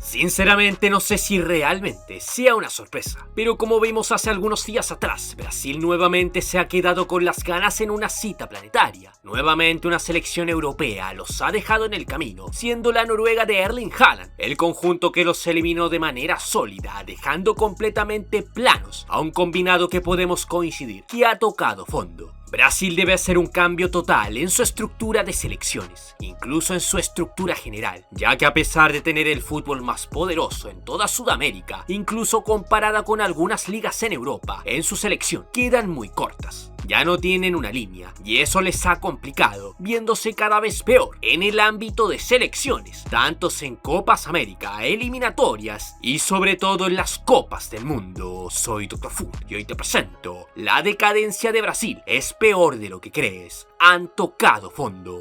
Sinceramente no sé si realmente sea una sorpresa, pero como vimos hace algunos días atrás, Brasil nuevamente se ha quedado con las ganas en una cita planetaria. Nuevamente una selección europea los ha dejado en el camino, siendo la Noruega de Erling Haaland el conjunto que los eliminó de manera sólida, dejando completamente planos a un combinado que podemos coincidir que ha tocado fondo. Brasil debe hacer un cambio total en su estructura de selecciones, incluso en su estructura general, ya que a pesar de tener el fútbol más poderoso en toda Sudamérica, incluso comparada con algunas ligas en Europa, en su selección quedan muy cortas. Ya no tienen una línea, y eso les ha complicado, viéndose cada vez peor en el ámbito de selecciones, tanto en Copas América, eliminatorias y sobre todo en las Copas del Mundo. Soy Dr. Food y hoy te presento: la decadencia de Brasil es peor de lo que crees. Han tocado fondo.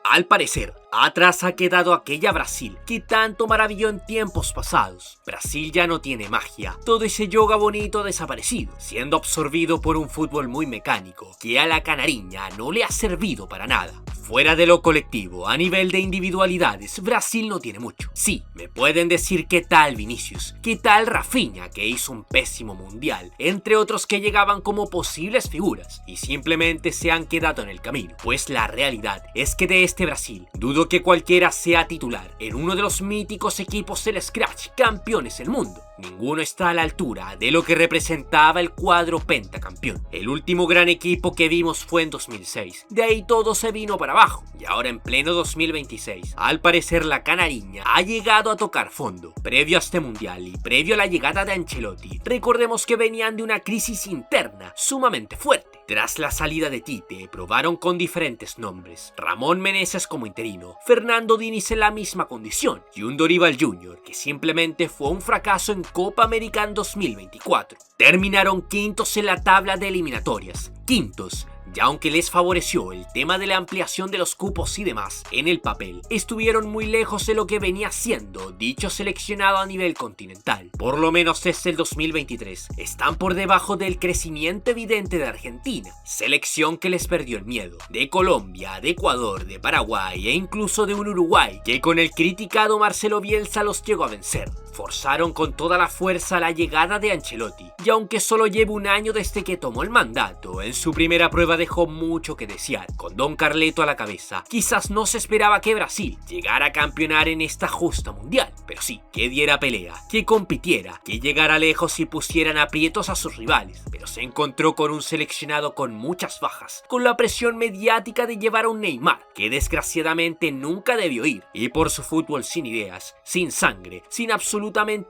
Al parecer, atrás ha quedado aquella Brasil que tanto maravilló en tiempos pasados. Brasil ya no tiene magia, todo ese yoga bonito ha desaparecido, siendo absorbido por un fútbol muy mecánico que a la canariña no le ha servido para nada. Fuera de lo colectivo, a nivel de individualidades, Brasil no tiene mucho. Sí, me pueden decir qué tal Vinicius, qué tal Rafinha, que hizo un pésimo mundial, entre otros que llegaban como posibles figuras y simplemente se han quedado en el camino. Pues la realidad es que de este Brasil, dudo que cualquiera sea titular en uno de los míticos equipos del Scratch, campeones del mundo. Ninguno está a la altura de lo que representaba el cuadro pentacampeón. El último gran equipo que vimos fue en 2006. De ahí todo se vino para abajo. Y ahora en pleno 2026, al parecer la canariña ha llegado a tocar fondo. Previo a este mundial y previo a la llegada de Ancelotti, recordemos que venían de una crisis interna sumamente fuerte. Tras la salida de Tite, probaron con diferentes nombres: Ramón Meneses como interino, Fernando Diniz en la misma condición y un Dorival Jr. que simplemente fue un fracaso en Copa América en 2024. Terminaron quintos en la tabla de eliminatorias, quintos. Y aunque les favoreció el tema de la ampliación de los cupos y demás, en el papel estuvieron muy lejos de lo que venía siendo dicho seleccionado a nivel continental. Por lo menos desde el 2023 están por debajo del crecimiento evidente de Argentina, selección que les perdió el miedo, de Colombia, de Ecuador, de Paraguay e incluso de un Uruguay que con el criticado Marcelo Bielsa los llegó a vencer. Forzaron con toda la fuerza la llegada de Ancelotti, y aunque solo lleva un año desde que tomó el mandato, en su primera prueba dejó mucho que desear. Con Don Carleto a la cabeza, quizás no se esperaba que Brasil llegara a campeonar en esta justa mundial, pero sí, que diera pelea, que compitiera, que llegara lejos y pusieran aprietos a sus rivales, pero se encontró con un seleccionado con muchas bajas, con la presión mediática de llevar a un Neymar, que desgraciadamente nunca debió ir, y por su fútbol sin ideas, sin sangre, sin absolutamente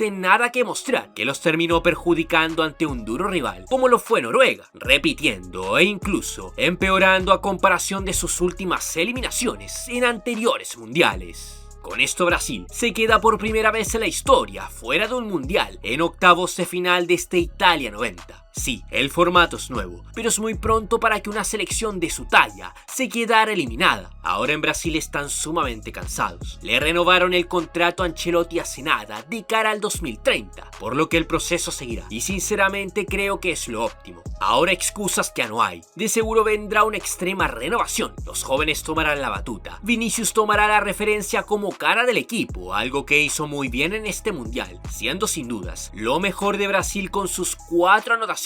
nada que mostrar, que los terminó perjudicando ante un duro rival, como lo fue Noruega, repitiendo e incluso empeorando a comparación de sus últimas eliminaciones en anteriores mundiales. Con esto Brasil se queda por primera vez en la historia fuera de un mundial en octavos de final de este Italia 90. Sí, el formato es nuevo, pero es muy pronto para que una selección de su talla se quedara eliminada. Ahora en Brasil están sumamente cansados. Le renovaron el contrato a Ancelotti hace nada, de cara al 2030, por lo que el proceso seguirá. Y sinceramente creo que es lo óptimo. Ahora excusas ya no hay. De seguro vendrá una extrema renovación. Los jóvenes tomarán la batuta. Vinicius tomará la referencia como cara del equipo, algo que hizo muy bien en este mundial, siendo sin dudas lo mejor de Brasil con sus 4 anotaciones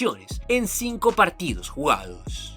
en 5 partidos jugados.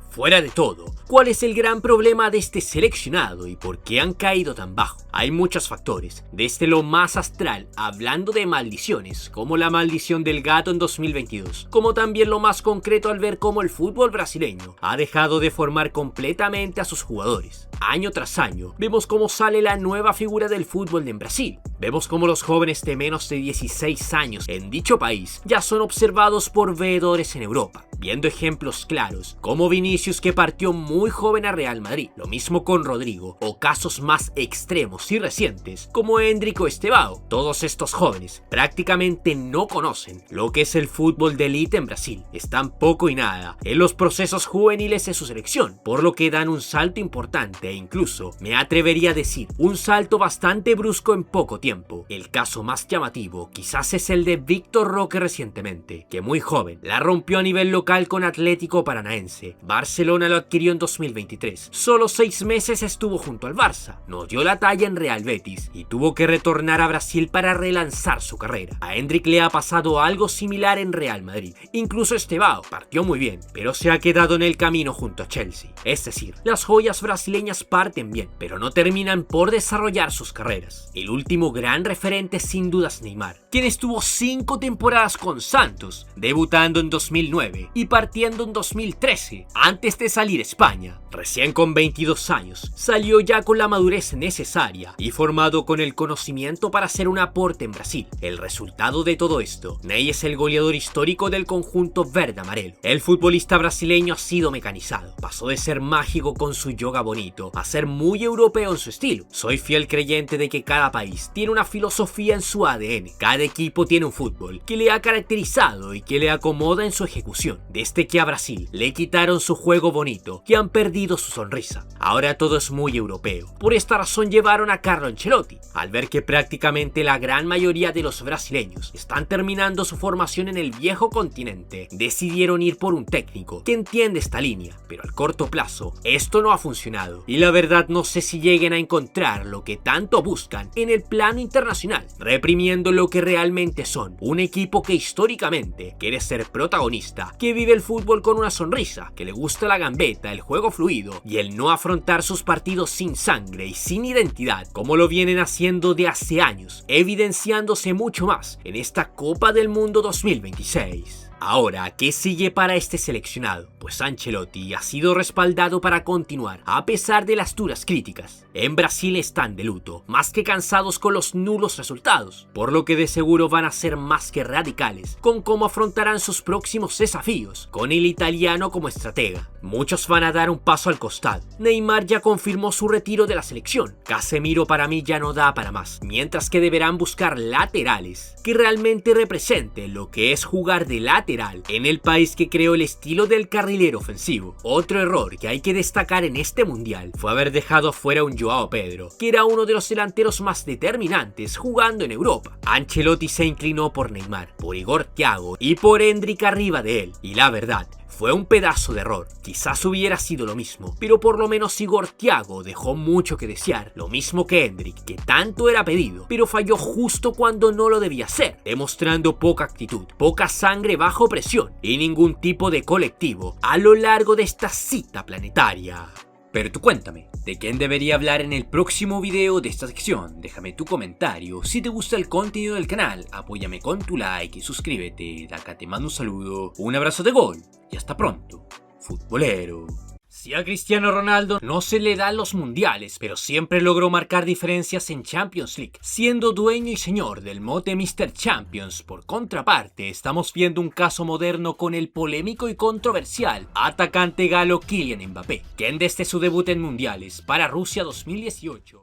Fuera de todo, ¿cuál es el gran problema de este seleccionado y por qué han caído tan bajo? Hay muchos factores, desde lo más astral, hablando de maldiciones, como la maldición del gato en 2022, como también lo más concreto al ver cómo el fútbol brasileño ha dejado de formar completamente a sus jugadores. Año tras año, vemos cómo sale la nueva figura del fútbol en Brasil. Vemos cómo los jóvenes de menos de 16 años en dicho país ya son observados por veedores en Europa, viendo ejemplos claros, como Vinicius, que partió muy joven a Real Madrid, lo mismo con Rodrigo, o casos más extremos y recientes, como Endrick Estevao. Todos estos jóvenes prácticamente no conocen lo que es el fútbol de élite en Brasil, están poco y nada en los procesos juveniles de su selección, por lo que dan un salto importante e incluso, me atrevería a decir, un salto bastante brusco en poco tiempo. El caso más llamativo quizás es el de Víctor Roque recientemente, que muy joven la rompió a nivel local con Atlético Paranaense, Barça Barcelona lo adquirió en 2023. Solo 6 meses estuvo junto al Barça, no dio la talla en Real Betis y tuvo que retornar a Brasil para relanzar su carrera. A Endrick le ha pasado algo similar en Real Madrid. Incluso Estevao partió muy bien, pero se ha quedado en el camino junto a Chelsea. Es decir, las joyas brasileñas parten bien, pero no terminan por desarrollar sus carreras. El último gran referente sin dudas Neymar, quien estuvo 5 temporadas con Santos, debutando en 2009 y partiendo en 2013, antes de salir a España. Recién con 22 años, salió ya con la madurez necesaria y formado con el conocimiento para hacer un aporte en Brasil. El resultado de todo esto, Ney es el goleador histórico del conjunto verde-amarelo. El futbolista brasileño ha sido mecanizado, pasó de ser mágico con su yoga bonito a ser muy europeo en su estilo. Soy fiel creyente de que cada país tiene una filosofía en su ADN, cada equipo tiene un fútbol que le ha caracterizado y que le acomoda en su ejecución. Desde que a Brasil le quitaron su juego bonito, que han perdido su sonrisa. Ahora todo es muy europeo. Por esta razón llevaron a Carlo Ancelotti. Al ver que prácticamente la gran mayoría de los brasileños están terminando su formación en el viejo continente, decidieron ir por un técnico que entiende esta línea, pero al corto plazo esto no ha funcionado y la verdad no sé si lleguen a encontrar lo que tanto buscan en el plano internacional, reprimiendo lo que realmente son, un equipo que históricamente quiere ser protagonista, que vive el fútbol con una sonrisa, que le gusta la gambeta, el juego fluido y el no afrontar sus partidos sin sangre y sin identidad, como lo vienen haciendo de hace años, evidenciándose mucho más en esta Copa del Mundo 2026. Ahora, ¿qué sigue para este seleccionado? Pues Ancelotti ha sido respaldado para continuar, a pesar de las duras críticas. En Brasil están de luto, más que cansados con los nulos resultados, por lo que de seguro van a ser más que radicales con cómo afrontarán sus próximos desafíos, con el italiano como estratega. Muchos van a dar un paso al costado. Neymar ya confirmó su retiro de la selección. Casemiro para mí ya no da para más, mientras que deberán buscar laterales que realmente representen lo que es jugar de lateral en el país que creó el estilo del carrilero ofensivo. Otro error que hay que destacar en este mundial fue haber dejado fuera a un Joao Pedro, que era uno de los delanteros más determinantes jugando en Europa. Ancelotti se inclinó por Neymar, por Igor Thiago y por Endrick arriba de él, y la verdad, fue un pedazo de error. Quizás hubiera sido lo mismo, pero por lo menos Igor Thiago dejó mucho que desear, lo mismo que Endrick, que tanto era pedido, pero falló justo cuando no lo debía hacer, demostrando poca actitud, poca sangre bajo presión y ningún tipo de colectivo a lo largo de esta cita planetaria. Pero tú cuéntame, ¿de quién debería hablar en el próximo video de esta sección? Déjame tu comentario. Si te gusta el contenido del canal, apóyame con tu like y suscríbete. De acá te mando un saludo, un abrazo de gol y hasta pronto, futbolero. Si a Cristiano Ronaldo no se le dan los mundiales, pero siempre logró marcar diferencias en Champions League, siendo dueño y señor del mote Mr. Champions. Por contraparte, estamos viendo un caso moderno con el polémico y controversial atacante galo Kylian Mbappé, quien desde su debut en mundiales para Rusia 2018